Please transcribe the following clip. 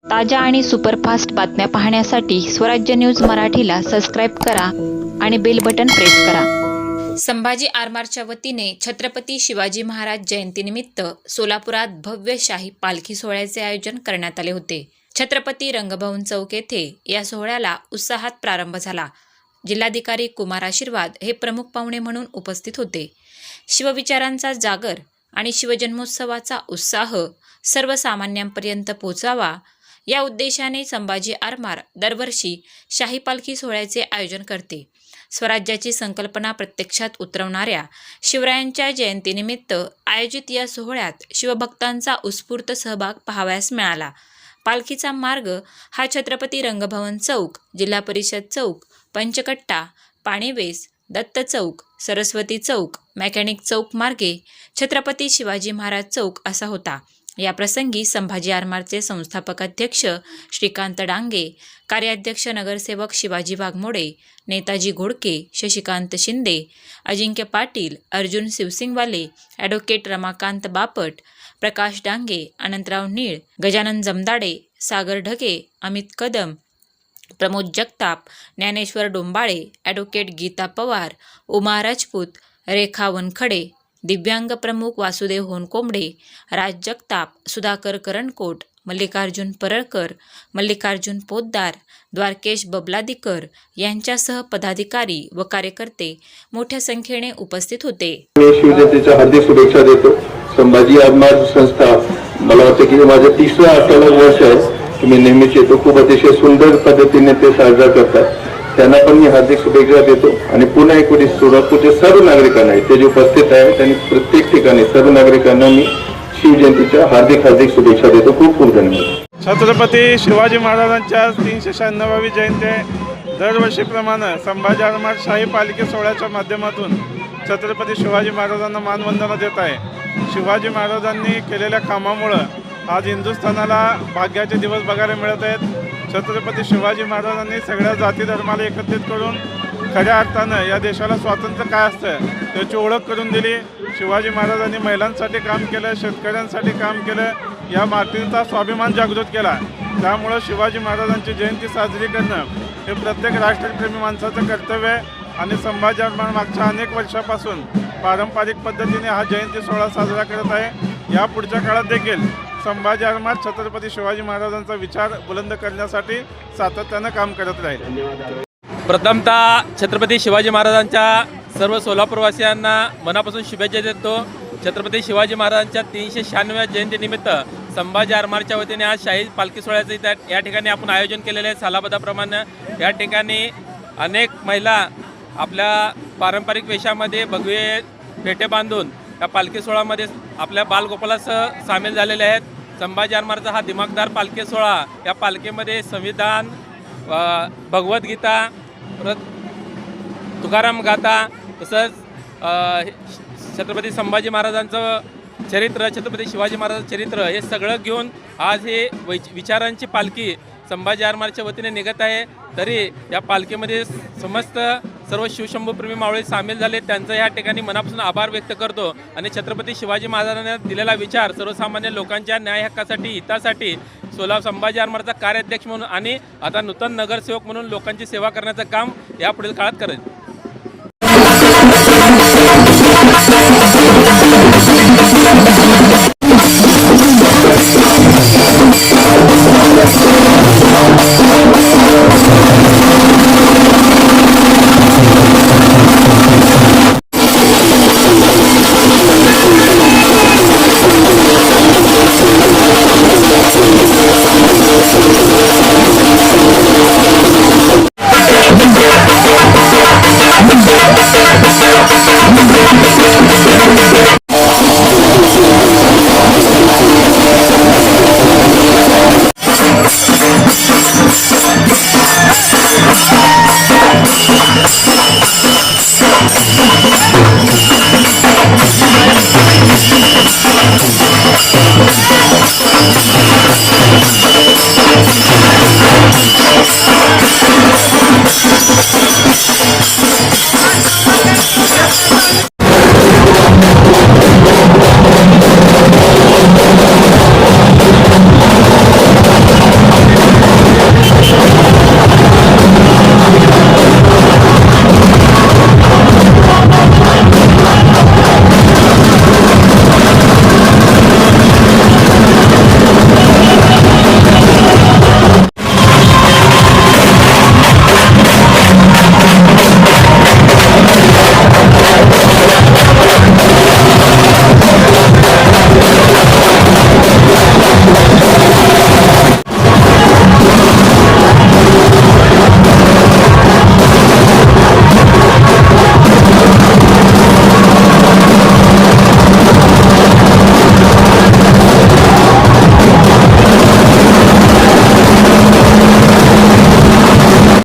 ताज्या आणि सुपरफास्ट बातम्या पाहण्यासाठी स्वराज्य न्यूज मराठीला सबस्क्राईब करा आणि बेल बटन प्रेस करा। संभाजी आरमारच्या वतीने छत्रपती शिवाजी महाराज जयंतीनिमित्त सोलापुरात भव्य शाही पालखी सोहळ्याचे आयोजन करण्यात आले होते। छत्रपती रंगभवन चौक येथे या सोहळ्याला उत्साहात प्रारंभ झाला। जिल्हाधिकारी कुमार आशीर्वाद हे प्रमुख पाहुणे म्हणून उपस्थित होते। शिवविचारांचा जागर आणि शिवजन्मोत्सवाचा उत्साह सर्वसामान्यांपर्यंत पोहोचावा या उद्देशाने संभाजी आरमार दरवर्षी शाही पालखी सोहळ्याचे आयोजन करते। स्वराज्याची संकल्पना प्रत्यक्षात उतरवणाऱ्या शिवरायांच्या जयंतीनिमित्त आयोजित या सोहळ्यात शिवभक्तांचा उत्स्फूर्त सहभाग पाहावयास मिळाला। पालखीचा मार्ग हा छत्रपती रंगभवन चौक, जिल्हा परिषद चौक, पंचकट्टा, पाणीवेस, दत्त चौक, सरस्वती चौक, मेकॅनिक चौक मार्गे छत्रपती शिवाजी महाराज चौक असा होता। या प्रसंगी संभाजी आरमारचे संस्थापक अध्यक्ष श्रीकांत डांगे, कार्याध्यक्ष नगरसेवक शिवाजी वाघमोडे, नेताजी घोडके, शशिकांत शिंदे, अजिंक्य पाटील, अर्जुन शिवसिंगवाले, ॲडव्होकेट रमाकांत बापट, प्रकाश डांगे, अनंतराव नीळ, गजानन जमदाडे, सागर ढगे, अमित कदम, प्रमोद जगताप, ज्ञानेश्वर डोंबाळे, ॲडव्होकेट गीता पवार, उमा राजपूत, रेखा वनखडे, दिव्यांग प्रमुख वासुदेव होनकोंबडे, राज जगताप, सुधाकर करणकोट, मल्लिकार्जुन परळकर, मल्लिकार्जुन पोद्दार, द्वारकेश बबलादीकर यांच्यासह पदाधिकारी व कार्यकर्ते मोठ्या संख्येने उपस्थित होते। शिवजयंतीच्या हार्दिक शुभेच्छा देतो। संभाजी आरमार संस्था मला वाटतं की माझं 30वा 8वा वर्ष आहे की मी नेहमीच येतो। खूप अतिशय सुंदर पद्धतीने ते साजरा करतात। त्यांना पण मी हार्दिक शुभेच्छा देतो आणि पुन्हा एक वेळी सोलापूरचे सर्व नागरिकांना ते जे उपस्थित आहेत त्यांनी प्रत्येक ठिकाणी सर्व नागरिकांना मी शिवजयंतीच्या हार्दिक शुभेच्छा देतो। खूप खूप धन्यवाद। छत्रपती शिवाजी महाराजांच्या 396वी जयंती दरवर्षीप्रमाणे संभाजी आरमार शाही पालखी सोहळ्याच्या माध्यमातून छत्रपती शिवाजी महाराजांना मानवंदना देत आहे। शिवाजी महाराजांनी केलेल्या कामामुळं आज हिंदुस्थानाला भाग्याचे दिवस बघायला मिळत आहेत। छत्रपती शिवाजी महाराजांनी सगळ्या जाती धर्माला एकत्रित करून खऱ्या अर्थानं या देशाला स्वातंत्र्य काय असतं त्याची ओळख करून दिली। शिवाजी महाराजांनी महिलांसाठी काम केलं, शेतकऱ्यांसाठी काम केलं, या मातीचा स्वाभिमान जागृत केला। त्यामुळं शिवाजी महाराजांची जयंती साजरी करणं हे प्रत्येक राष्ट्रप्रेमी माणसाचं कर्तव्य आहे आणि संभाजी आरमार मागच्या अनेक वर्षापासून पारंपरिक पद्धतीने हा जयंती सोहळा साजरा करत आहे। या पुढच्या काळात देखील संभाजी आरमार छत्रपती शिवाजी महाराजांचा विचार बुलंद करण्यासाठी सातत्यानं काम करत राहील। प्रथमतः छत्रपती शिवाजी महाराजांच्या सर्व सोलापूरवासियांना मनापासून शुभेच्छा देतो। छत्रपती शिवाजी महाराजांच्या 396व्या जयंतीनिमित्त संभाजी आरमारच्या वतीने आज शाही पालखी सोहळ्याचं या ठिकाणी आपण आयोजन केलेले आहे। सालाबदाप्रमाणे या ठिकाणी अनेक महिला आपल्या पारंपरिक वेशामध्ये भगवे फेटे बांधून या पालखी सोहळ्यामध्ये आपल्या बालगोपालासह सामील झालेले आहेत। संभाजी आरमारचा हा दिमागदार पालखी सोहळा, या पालखीमध्ये संविधान, भगवद्गीता, परत तुकाराम गाथा, तसंच छत्रपती संभाजी महाराजांचं चरित्र, छत्रपती शिवाजी महाराजांचं चरित्र हे सगळं घेऊन आज हे विचारांची पालखी संभाजी आरमारच्या वतीने निघत आहे। तरी या पालखीमध्ये समस्त सर्व शिवशंभूप्रेमी मावळे सामील झाले, त्यांचं या ठिकाणी मनापासून आभार व्यक्त करतो आणि छत्रपती शिवाजी महाराजांना दिलेला विचार सर्वसामान्य लोकांच्या न्याय हक्कासाठी, हितासाठी संभाजी आरमारचा कार्याध्यक्ष म्हणून आणि आता नूतन नगरसेवक म्हणून लोकांची सेवा करण्याचं काम यापुढील काळात करेल।